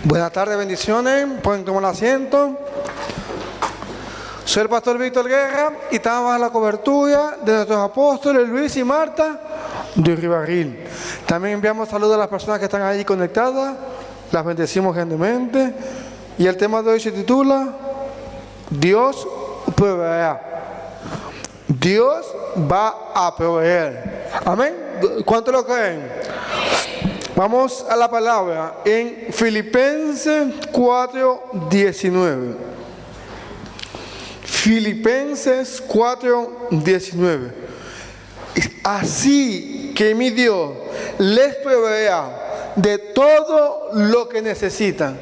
Buenas tardes, bendiciones. Pueden tomar asiento. Soy el pastor Víctor Guerra y estamos bajo la cobertura de nuestros apóstoles Luis y Marta de Ribarril. También enviamos saludos a las personas que están ahí conectadas. Las bendecimos grandemente. Y el tema de hoy se titula Dios proveerá. Dios va a proveer. Amén. ¿Cuántos lo creen? Vamos a la palabra en Filipenses 4:19. Filipenses 4:19. Así que mi Dios les proveerá de todo lo que necesitan.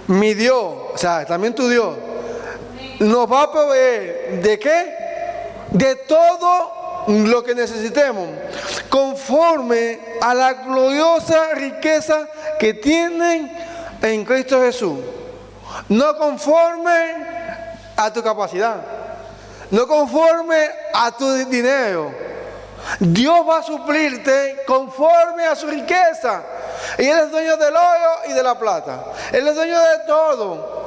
Mi Dios, o sea, también tu Dios, nos va a proveer ¿de qué? De todo lo que necesitemos, conforme a la gloriosa riqueza que tienen en Cristo Jesús. No conforme a tu capacidad, no conforme a tu dinero. Dios va a suplirte conforme a su riqueza. Y Él es dueño del oro y de la plata. Él es dueño de todo.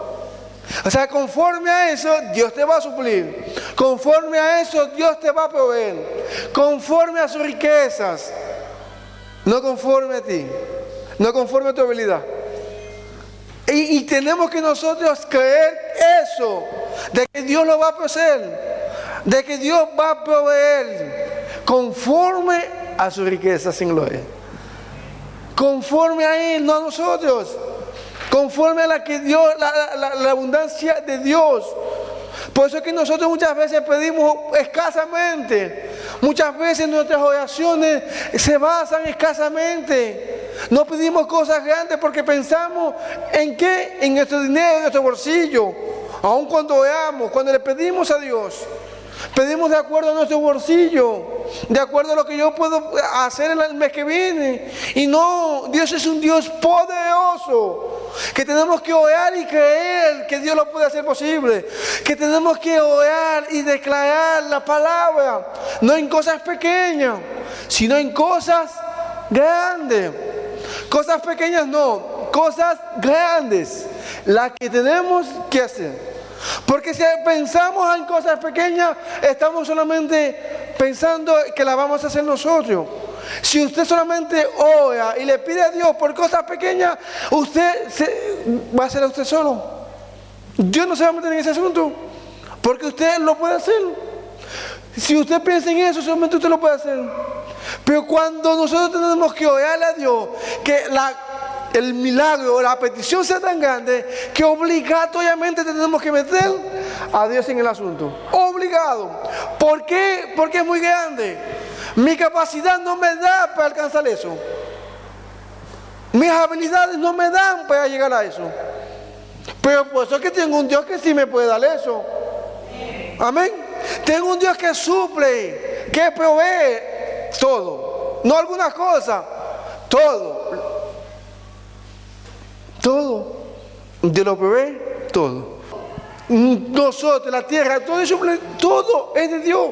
O sea, conforme a eso, Dios te va a suplir. Conforme a eso, Dios te va a proveer. Conforme a sus riquezas. No conforme a ti. No conforme a tu habilidad. Y tenemos que nosotros creer eso. De que Dios lo va a proveer. De que Dios va a proveer. Conforme a sus riquezas sin gloria. Conforme a Él, no a nosotros. Conforme a la que Dios, la abundancia de Dios. Por eso es que nosotros muchas veces pedimos escasamente. Muchas veces nuestras oraciones se basan escasamente. No pedimos cosas grandes porque pensamos en qué, en nuestro dinero, en nuestro bolsillo. Aun cuando oramos, cuando le pedimos a Dios, pedimos de acuerdo a nuestro bolsillo, de acuerdo a lo que yo puedo hacer en el mes que viene. Y no, Dios es un Dios poderoso, que tenemos que orar y creer que Dios lo puede hacer posible, que tenemos que orar y declarar la palabra, no en cosas pequeñas, sino en cosas grandes. Cosas pequeñas no, cosas grandes, las que tenemos que hacer. Porque si pensamos en cosas pequeñas, estamos solamente pensando que las vamos a hacer nosotros. Si usted solamente ora y le pide a Dios por cosas pequeñas, usted va a ser a usted solo. Dios no se va a meter en ese asunto, porque usted lo puede hacer. Si usted piensa en eso, solamente usted lo puede hacer. Pero cuando nosotros tenemos que orarle a Dios, que el milagro o la petición sea tan grande que obligatoriamente tenemos que meter a Dios en el asunto. Obligado. ¿Por qué? Porque es muy grande. Mi capacidad no me da para alcanzar eso. Mis habilidades no me dan para llegar a eso. Pero por eso es que tengo un Dios que sí me puede dar eso. Amén. Tengo un Dios que suple, que provee todo. No algunas cosas, todo. Todo. Dios lo provee todo. Nosotros, la tierra, todo eso, todo es de Dios.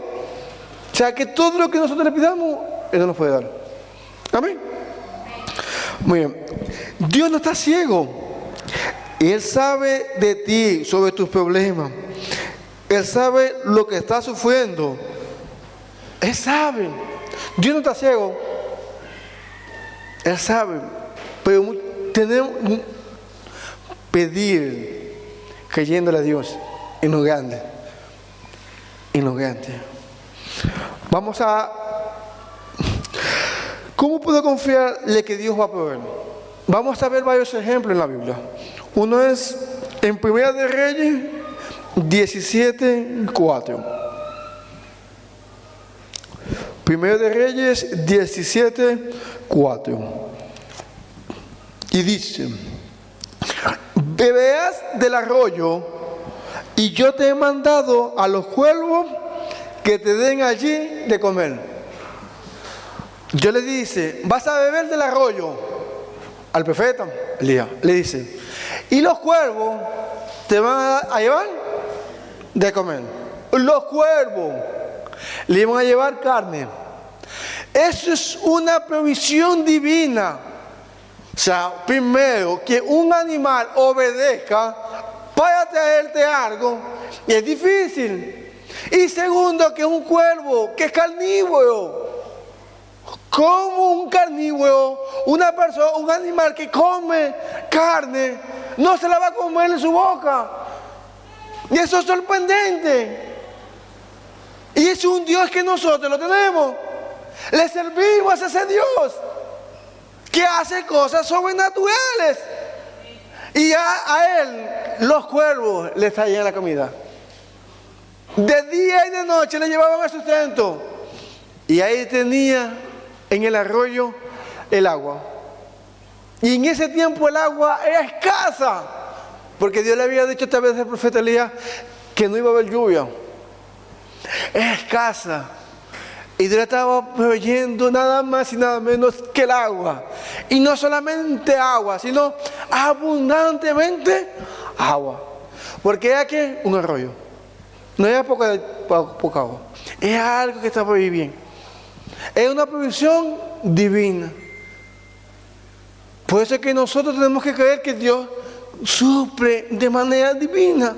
O sea que todo lo que nosotros le pidamos, Él nos puede dar. Amén. Muy bien. Dios no está ciego. Él sabe de ti, sobre tus problemas. Él sabe lo que estás sufriendo. Él sabe. Dios no está ciego. Él sabe. Pero tenemos pedir creyéndole a Dios en lo grande. En lo grande. Vamos a... ¿Cómo puedo confiarle que Dios va a proveer? Vamos a ver varios ejemplos en la Biblia. Uno es en Primera de Reyes 17:4. Primera de Reyes 17:4. Y dice: beberás del arroyo, y yo te he mandado a los cuervos que te den allí de comer. Dios le dice: vas a beber del arroyo. Al profeta Elías le dice: y los cuervos te van a llevar de comer. Los cuervos le iban a llevar carne. Eso es una provisión divina. O sea, primero, que un animal obedezca para traerte algo es difícil. Y segundo, que un cuervo que es carnívoro, como un carnívoro, una persona, un animal que come carne, no se la va a comer en su boca. Y eso es sorprendente. Y es un Dios que nosotros lo tenemos. Le servimos a ese Dios que hace cosas sobrenaturales. Y a él los cuervos le traían la comida. De día y de noche le llevaban el sustento. Y ahí tenía en el arroyo el agua. Y en ese tiempo el agua era escasa. Porque Dios le había dicho a través del profeta Elías que no iba a haber lluvia. Es escasa. Y Dios estaba proveyendo nada más y nada menos que el agua. Y no solamente agua, sino abundantemente agua. Porque era que un arroyo. No era poca agua. Es algo que estaba muy bien. Es una provisión divina. Por eso es que nosotros tenemos que creer que Dios suple de manera divina.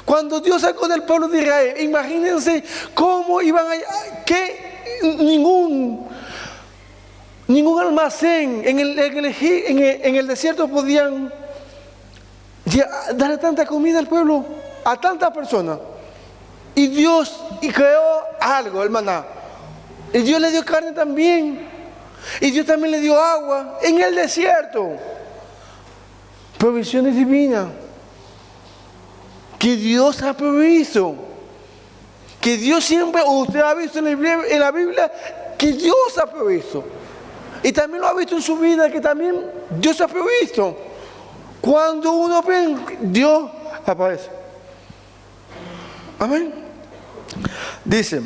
Cuando Dios sacó del pueblo de Israel, imagínense cómo iban allá, que ningún almacén en el desierto podían darle tanta comida al pueblo, a tantas personas. Y Dios creó algo, el maná. Y Dios le dio carne también. Y Dios también le dio agua en el desierto. Provisiones divinas que Dios ha provisto. Que Dios siempre, usted ha visto en la Biblia que Dios ha provisto. Y también lo ha visto en su vida, que también Dios ha provisto. Cuando uno ve, Dios aparece. Amén. Dice,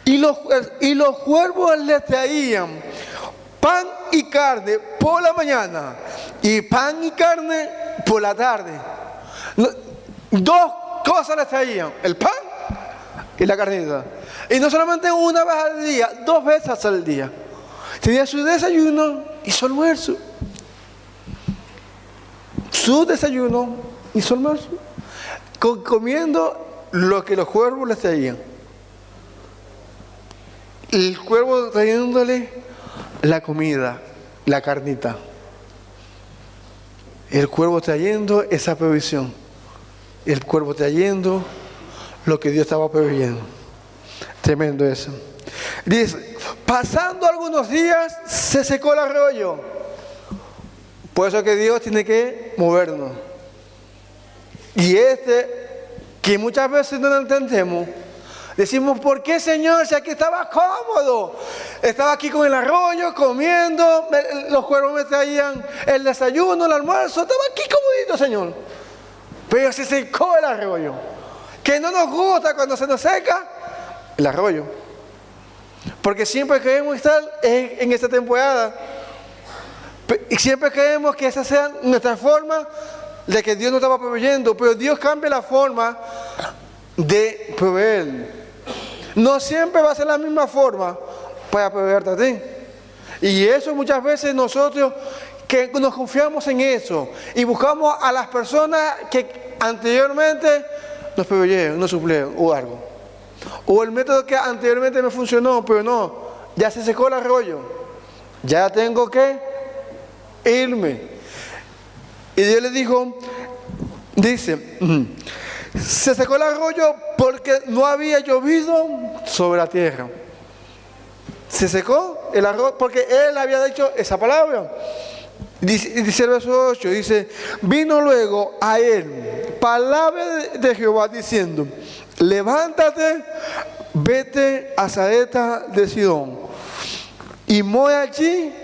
y los cuervos les traían pan y carne por la mañana y pan y carne por la tarde. Dos cosas les traían, el pan y la carnita. Y no solamente una vez al día, 2 veces al día. Tenía su desayuno y su almuerzo. Su desayuno y su almuerzo. Comiendo lo que los cuervos les traían. El cuervo trayéndole la comida, la carnita. El cuervo trayendo esa provisión. El cuervo trayendo lo que Dios estaba proveyendo. Tremendo eso. Dice, pasando algunos días se secó el arroyo. Por eso que Dios tiene que movernos. Y que muchas veces no lo entendemos. Decimos, ¿por qué, Señor? Si aquí estaba cómodo. Estaba aquí con el arroyo, comiendo. Los cuervos me traían el desayuno, el almuerzo. Estaba aquí comodito, Señor. Pero se secó el arroyo. Que no nos gusta cuando se nos seca el arroyo. Porque siempre queremos estar en esta temporada. Y siempre queremos que esa sea nuestra forma de que Dios nos estaba proveyendo. Pero Dios cambia la forma de proveer. No siempre va a ser la misma forma para proveerte a ti. Y eso muchas veces nosotros que nos confiamos en eso y buscamos a las personas que anteriormente nos proveyeron, nos suplieron o algo. O el método que anteriormente me funcionó, pero no, ya se secó el arroyo. Ya tengo que irme. Y Dios le dijo, dice, se secó el arroyo porque no había llovido sobre la tierra. Se secó el arroyo porque Él había dicho esa palabra. Dice el verso 8, dice, vino luego a él palabra de Jehová diciendo, levántate, vete a Sarepta de Sidón y mora allí.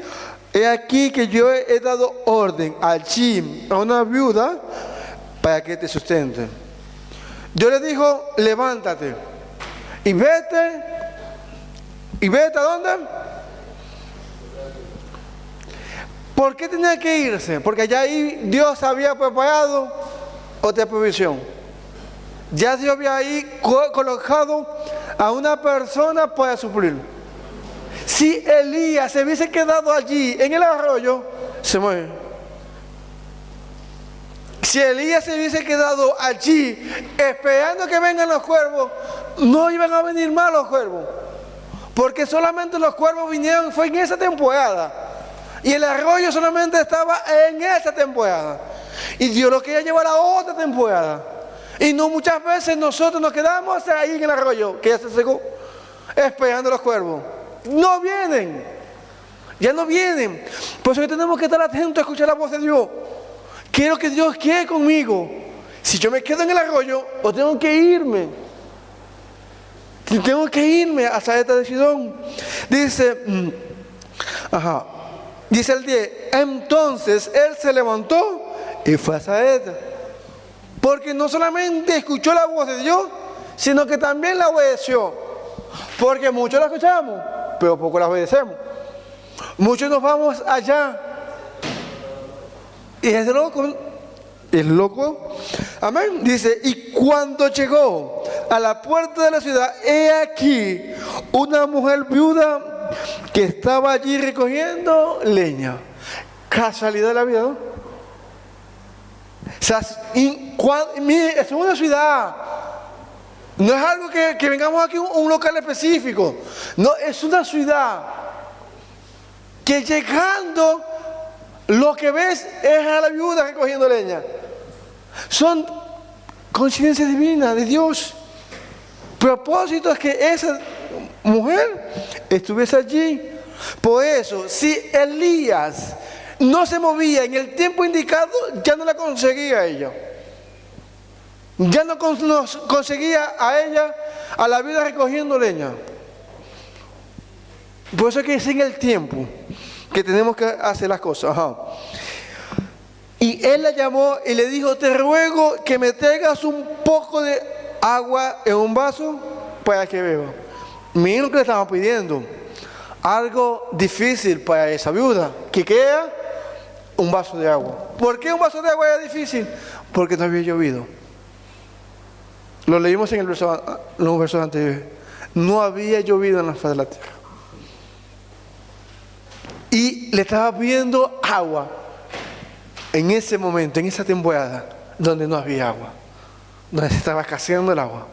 He aquí que yo he dado orden allí a una viuda para que te sustente. Dios le dijo, levántate y vete. ¿Y vete a dónde? ¿Por qué tenía que irse? Porque allá ahí Dios había preparado otra provisión. Ya Dios había ahí colocado a una persona para suplir. Si Elías se hubiese quedado allí en el arroyo, se muere. Si Elías se hubiese quedado allí esperando que vengan los cuervos, no iban a venir más los cuervos. Porque solamente los cuervos vinieron, fue en esa temporada. Y el arroyo solamente estaba en esa temporada. Y Dios lo quería llevar a otra temporada. Y no muchas veces nosotros nos quedamos ahí en el arroyo, que ya se secó, esperando los cuervos. No vienen. Ya no vienen. Por eso que tenemos que estar atentos a escuchar la voz de Dios. Quiero que Dios quede conmigo. Si yo me quedo en el arroyo, o tengo que irme. Tengo que irme a Sarepta de Sidón. Dice, dice el 10, entonces él se levantó y fue a Sarepta. Porque no solamente escuchó la voz de Dios, sino que también la obedeció. Porque muchos la escuchamos, pero poco la obedecemos. Muchos nos vamos allá. Y es loco. Amén. Dice, y cuando llegó a la puerta de la ciudad, he aquí una mujer viuda que estaba allí recogiendo leña. Casualidad de la vida, ¿no? O sea, es una ciudad. No es algo que vengamos aquí a un local específico. No, es una ciudad que llegando, lo que ves es a la viuda recogiendo leña. Son coincidencias divinas de Dios. Propósito es que esa mujer estuviese allí. Por eso, si Elías no se movía en el tiempo indicado, ya no la conseguía ella. Ya no conseguía a ella, a la viuda recogiendo leña. Por eso es que es en el tiempo que tenemos que hacer las cosas. Y él la llamó y le dijo, te ruego que me traigas un poco de agua en un vaso para que beba. Miren lo que le estaban pidiendo. Algo difícil para esa viuda, que queda un vaso de agua. ¿Por qué un vaso de agua era difícil? Porque no había llovido. Lo leímos en los versos anteriores. No había llovido en la faz de la tierra. Y le estaba pidiendo agua en ese momento, en esa temporada, donde no había agua, donde se estaba escaseando el agua.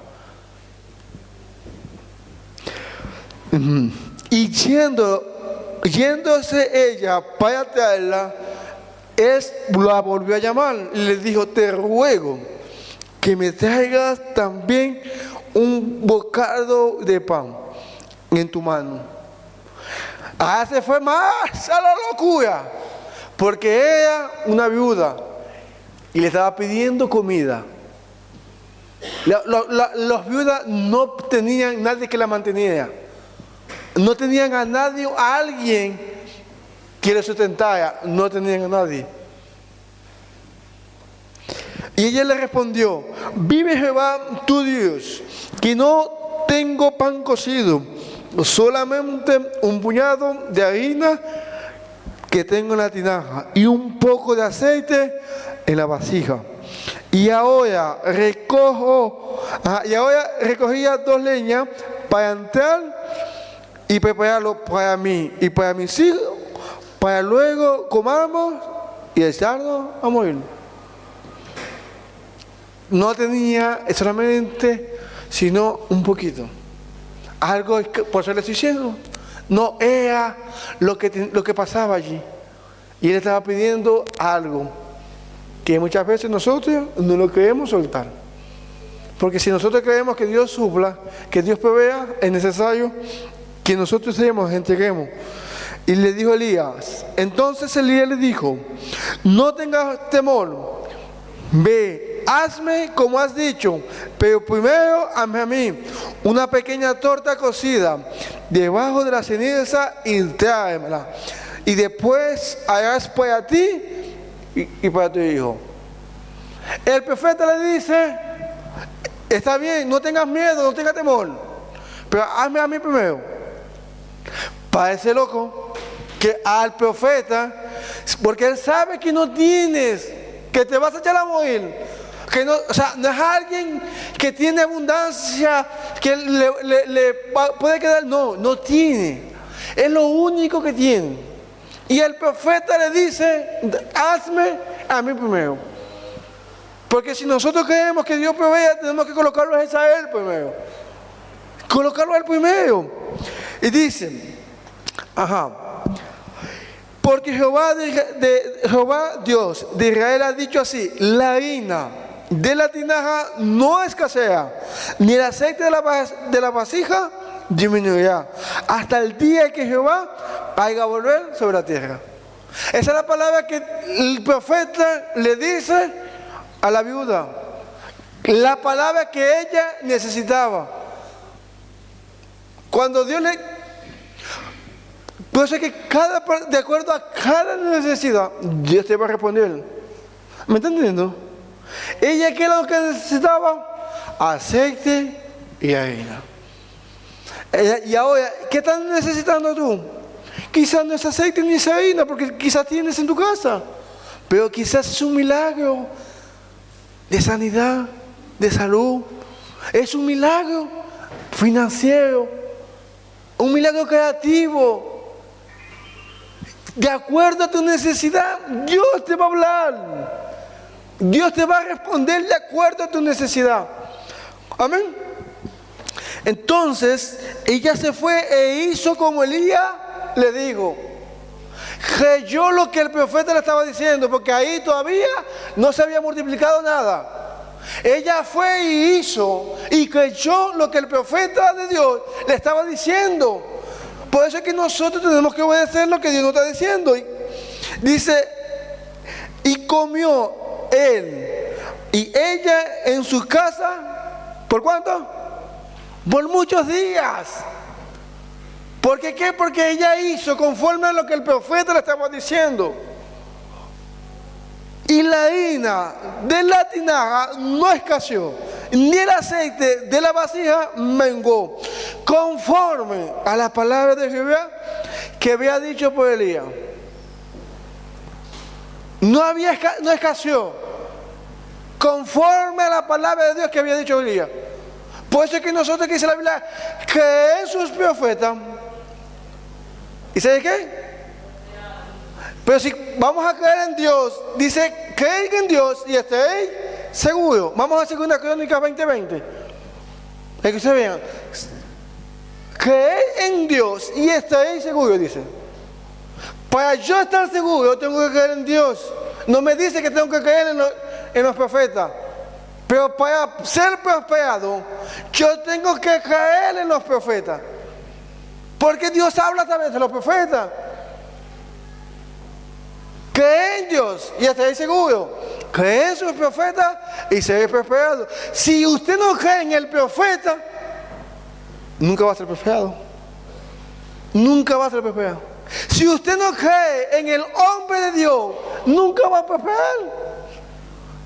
Y yéndose ella para traerla, él la volvió a llamar y le dijo, te ruego que me traigas también un bocado de pan en tu mano. Se fue más a la locura, porque ella, una viuda, y le estaba pidiendo comida. Las viudas no tenían nadie que la mantenía, no tenían a nadie, a alguien que le sustentara, no tenían a nadie. Y ella le respondió, vive Jehová tu Dios, que no tengo pan cocido, solamente un puñado de harina que tengo en la tinaja y un poco de aceite en la vasija. Y ahora recogía 2 leñas para entrar y prepararlo para mí y para mis hijos, para luego comernos y echarnos a morir. No tenía solamente, sino un poquito. Algo, por eso le estoy diciendo, no era lo que pasaba allí. Y él estaba pidiendo algo que muchas veces nosotros no lo queremos soltar. Porque si nosotros creemos que Dios supla, que Dios provea, es necesario que nosotros entreguemos. Y le dijo Elías, entonces Elías le dijo, no tengas temor, ve, hazme como has dicho, pero primero hazme a mí una pequeña torta cocida debajo de la ceniza y tráemela. Y después harás para ti y para tu hijo. El profeta le dice, está bien, no tengas miedo, no tengas temor, pero hazme a mí primero. Parece loco que al profeta, porque él sabe que no tienes, que te vas a echar a morir, que no, o sea, no es alguien que tiene abundancia, que le puede quedar, no tiene, es lo único que tiene. Y el profeta le dice, hazme a mí primero. Porque si nosotros queremos que Dios provea, tenemos que colocarlo a Él primero. Colocarlo a Él primero. Y dice, porque Jehová Dios de Israel ha dicho así: la harina de la tinaja no escasea, ni el aceite de la vasija disminuirá, hasta el día que Jehová haga volver sobre la tierra. Esa es la palabra que el profeta le dice a la viuda, la palabra que ella necesitaba. Cuando Dios le... Por eso es que de acuerdo a cada necesidad, Dios te va a responder. ¿Me está entendiendo? Ella, ¿qué era lo que necesitaba? Aceite y harina. Y ahora, ¿qué estás necesitando tú? Quizás no es aceite ni es harina, porque quizás tienes en tu casa, pero quizás es un milagro de sanidad, de salud, es un milagro financiero, un milagro creativo. De acuerdo a tu necesidad, Dios te va a hablar. Dios te va a responder de acuerdo a tu necesidad. Amén. Entonces, ella se fue e hizo como Elías le dijo. Creyó lo que el profeta le estaba diciendo, porque ahí todavía no se había multiplicado nada. Ella fue y hizo y creyó lo que el profeta de Dios le estaba diciendo. Por eso es que nosotros tenemos que obedecer lo que Dios nos está diciendo. Dice, y comió él y ella en su casa, ¿por cuánto? Por muchos días. ¿Por qué? Porque ella hizo conforme a lo que el profeta le estaba diciendo. Y la harina de la tinaja no escaseó, ni el aceite de la vasija menguó, conforme a la palabra de Jehová que había dicho por Elías. No escaseó, conforme a la palabra de Dios que había dicho Elías. Por eso es que nosotros, que dice la Biblia, que en sus profetas, ¿y sabe qué? Pero si vamos a creer en Dios, dice, creed en Dios y estéis seguros. Vamos a 2 Crónicas 20:20. Para que ustedes vean. Creed en Dios y estéis seguros, dice. Para yo estar seguro, tengo que creer en Dios. No me dice que tengo que creer en los profetas. Pero para ser prosperado, yo tengo que creer en los profetas. Porque Dios habla a través de los profetas. Cree en Dios y estaréis seguros. Cree en sus profetas y seréis prosperados. Si usted no cree en el profeta, nunca va a ser prosperado. Nunca va a ser prosperado. Si usted no cree en el hombre de Dios, nunca va a prosperar.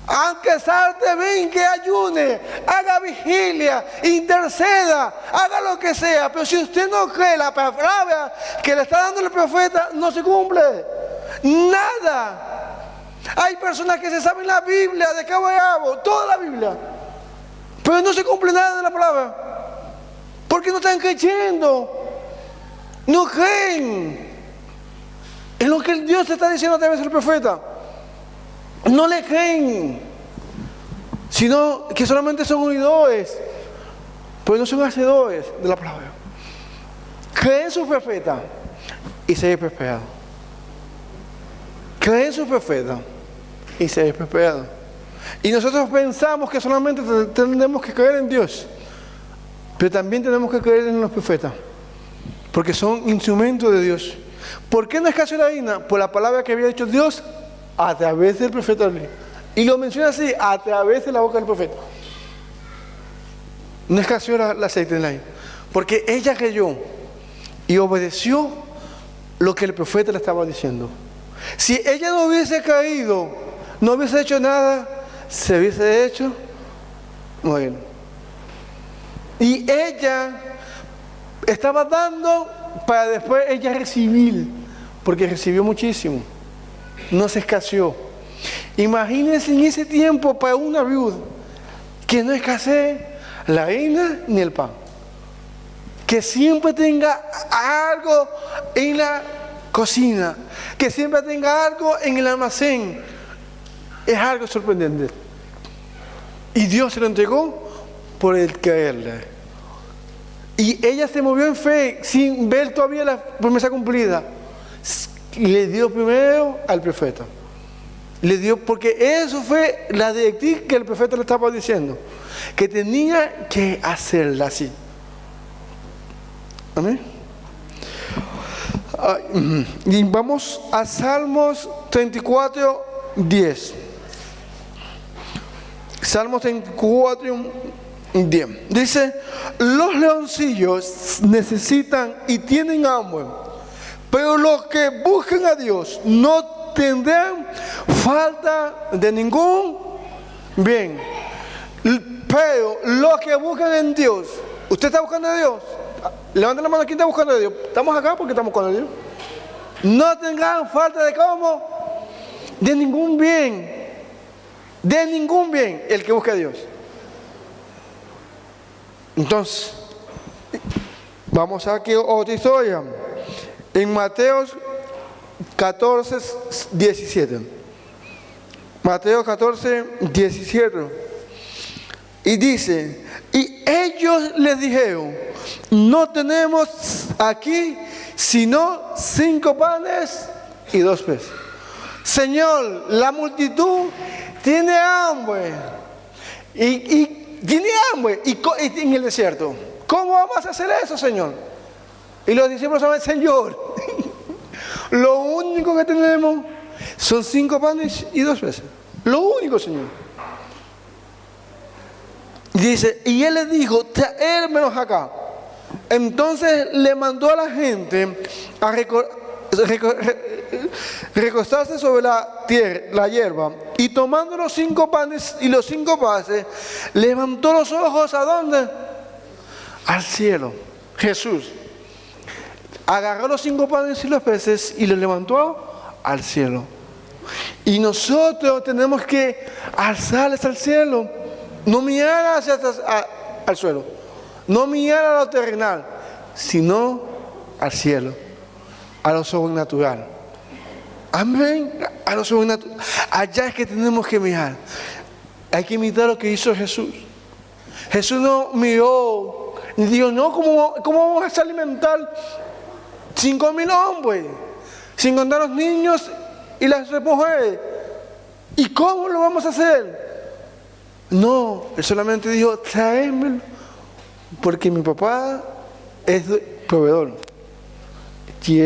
Aunque salte, brinque, ayune, haga vigilia, interceda, haga lo que sea. Pero si usted no cree la palabra que le está dando el profeta, no se cumple. Nada. Hay personas que se saben la Biblia de cabo a cabo, toda la Biblia, pero no se cumple nada de la palabra. Porque no están creyendo. No creen en lo que Dios está diciendo a través del profeta. No le creen, sino que solamente son oidores, pero no son hacedores de la palabra. Creen en su profeta y seréis prosperados. Creen en su profeta y seréis prosperados. Y nosotros pensamos que solamente tenemos que creer en Dios, pero también tenemos que creer en los profetas, porque son instrumentos de Dios. ¿Por qué no escaseó la harina? Por la palabra que había dicho Dios a través del profeta Elías. Y lo menciona así, a través de la boca del profeta. No escaseó el aceite en la harina, porque ella creyó y obedeció lo que el profeta le estaba diciendo. Si ella no hubiese caído, no hubiese hecho nada, se hubiese hecho bueno. Y ella estaba dando para después ella recibir, porque recibió muchísimo. No se escaseó. Imagínense en ese tiempo para una viuda que no escasee la harina ni el pan, que siempre tenga algo en la cocina, que siempre tenga algo en el almacén. Es algo sorprendente. Y Dios se lo entregó por el creerle. Y ella se movió en fe sin ver todavía la promesa cumplida. Y le dio primero al profeta. Le dio, porque eso fue la directriz que el profeta le estaba diciendo, que tenía que hacerla así. Amén. Y vamos a Salmos 34, 10. Salmos 34, 10. Dice: los leoncillos necesitan y tienen hambre, pero los que buscan a Dios no tendrán falta de ningún bien. Pero los que buscan en Dios, ¿usted está buscando a Dios? Levanten la mano, ¿quién está buscando a Dios? Estamos acá porque estamos con Dios. No tendrán falta de ¿cómo? De ningún bien. De ningún bien el que busca a Dios. Entonces, vamos a que otra historia. En Mateo 14, 17. Mateo 14, 17. Y dice: y ellos les dijeron: no tenemos aquí sino 5 panes y 2 peces. Señor, la multitud tiene hambre. Y tiene hambre y en el desierto. ¿Cómo vamos a hacer eso, Señor? Y los discípulos saben: Señor, lo único que tenemos son 5 panes y 2 peces. Lo único, Señor. Dice: y él les dijo: traérmelos acá. Entonces le mandó a la gente a recostarse sobre la tierra, la hierba, y tomando los 5 panes y los 5 peces, levantó los ojos ¿a dónde? Al cielo. Jesús agarró los 5 panes y los peces y los levantó al cielo. Y nosotros tenemos que alzarles al cielo, no mirar al suelo, no mirar a lo terrenal, sino al cielo, a lo sobrenatural. Amén. A lo sobrenatural. Allá es que tenemos que mirar. Hay que imitar lo que hizo Jesús. Jesús no miró y dijo: no, ¿cómo vamos a alimentar 5,000 hombres? Sin contar los niños y las mujeres. ¿Y cómo lo vamos a hacer? No, él solamente dijo: tráemelo, porque mi papá es proveedor. Y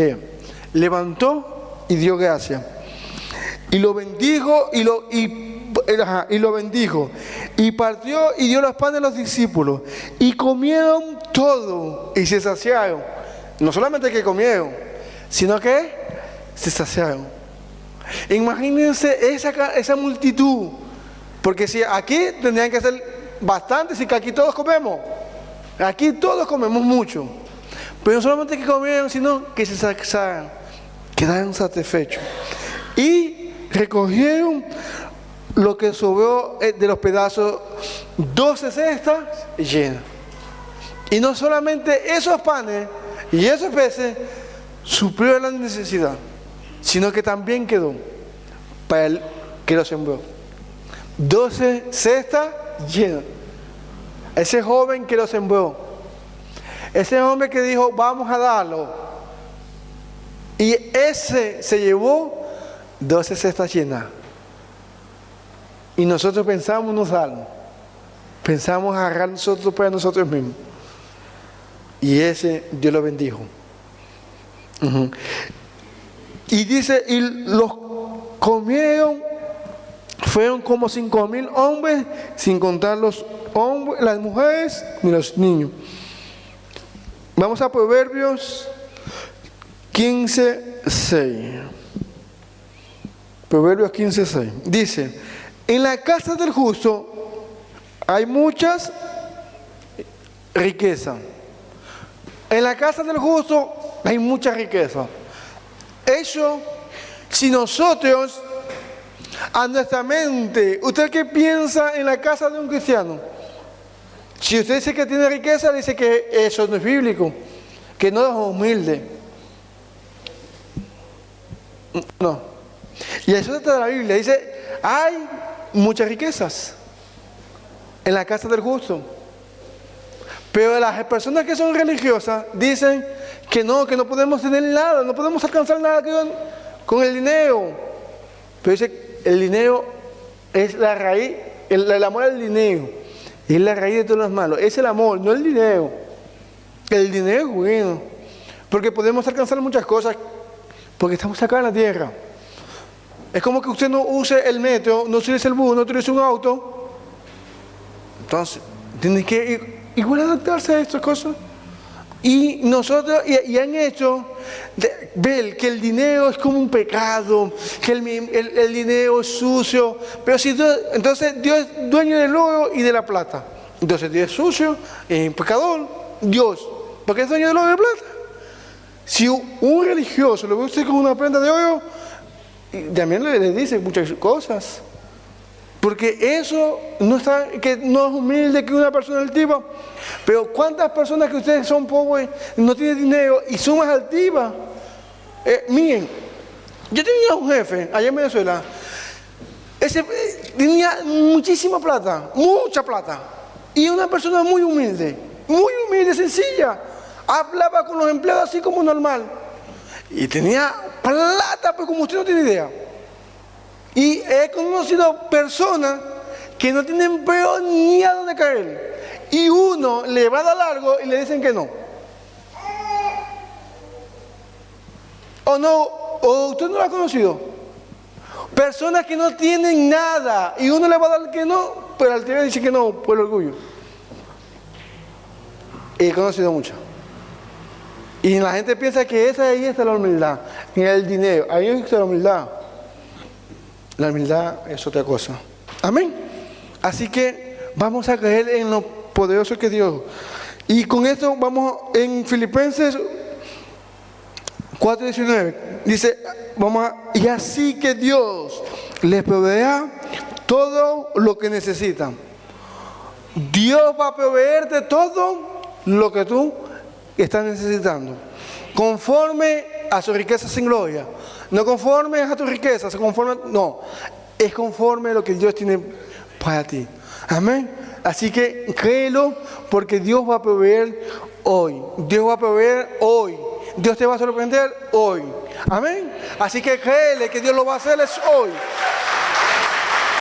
levantó y dio gracias. Y lo bendijo y lo bendijo. Y partió y dio los panes a los discípulos. Y comieron todo y se saciaron. No solamente que comieron, sino que se saciaron. Imagínense esa multitud. Porque si aquí tendrían que ser bastantes y que aquí todos comemos. Aquí todos comemos mucho. Pero no solamente que comieron, sino que se saciaron, quedaron satisfechos. Y recogieron lo que sobró de los pedazos, 12 cestas llenas. Y no solamente esos panes y esos peces suplió la necesidad, sino que también quedó para el que lo sembró. 12 cestas llenas. Ese joven que lo sembró, ese hombre que dijo: vamos a darlo, y ese se llevó 12 cestas llenas. Y nosotros pensamos no darlo, pensamos agarrar nosotros para nosotros mismos. Y ese Dios lo bendijo. Y dice: y los comieron, fueron como 5,000 hombres, sin contar los hombres, las mujeres ni los niños. Vamos a Proverbios 15:6. Proverbios 15:6. Dice: en la casa del justo hay muchas riquezas. En la casa del justo hay mucha riqueza. Eso, si nosotros, a nuestra mente, ¿usted qué piensa en la casa de un cristiano? Si usted dice que tiene riqueza, dice que eso no es bíblico, que no es humilde. No. Y eso está en la Biblia. Dice: hay muchas riquezas. en la casa del justo. Pero las personas que son religiosas dicen que no podemos tener nada, no podemos alcanzar nada con el dinero. Pero dice, el dinero es la raíz, el amor al dinero es la raíz de todos los malos. Es el amor, no el dinero. El dinero es bueno, porque podemos alcanzar muchas cosas, porque estamos acá en la tierra. Es como que usted no use el metro, no utilice el bus, no utilice un auto. Entonces, tiene que igual adaptarse a estas cosas. Y nosotros, y han hecho ver que el dinero es como un pecado, que el dinero es sucio. Pero si entonces Dios es dueño del oro y de la plata. Entonces Dios es sucio, es pecador, Dios, porque es dueño del oro y de la plata. Si un religioso lo ve usted con una prenda de oro, también le dice muchas cosas. Porque eso no está, que no es humilde que una persona altiva. Pero ¿cuántas personas que ustedes son pobres, no tienen dinero y son más altivas? Miren, yo tenía un jefe allá en Venezuela. Ese tenía muchísima plata, mucha plata. Y una persona muy humilde, sencilla. Hablaba con los empleados así como normal. Y tenía plata, pues como usted no tiene idea. Y he conocido personas que no tienen peor ni a dónde caer. Y uno le va a dar algo y le dicen que no. ¿O no? ¿O usted no lo ha conocido? Personas que no tienen nada y uno le va a dar que no, pero al TV dice que no por el orgullo. He conocido mucho. Y la gente piensa que ahí está la humildad, en el dinero. Ahí está la humildad. La humildad es otra cosa. Amén. Así que vamos a creer en lo poderoso que Dios. Y con esto vamos en Filipenses 4:19. Dice, y así que Dios les proveerá todo lo que necesitan. Dios va a proveerte todo lo que tú estás necesitando, conforme a su riqueza sin gloria. No conforme a tu riqueza, no, es conforme a lo que Dios tiene para ti. Amén. Así que créelo, porque Dios va a proveer hoy. Dios va a proveer hoy. Dios te va a sorprender hoy. Amén. Así que créele que Dios lo va a hacer hoy.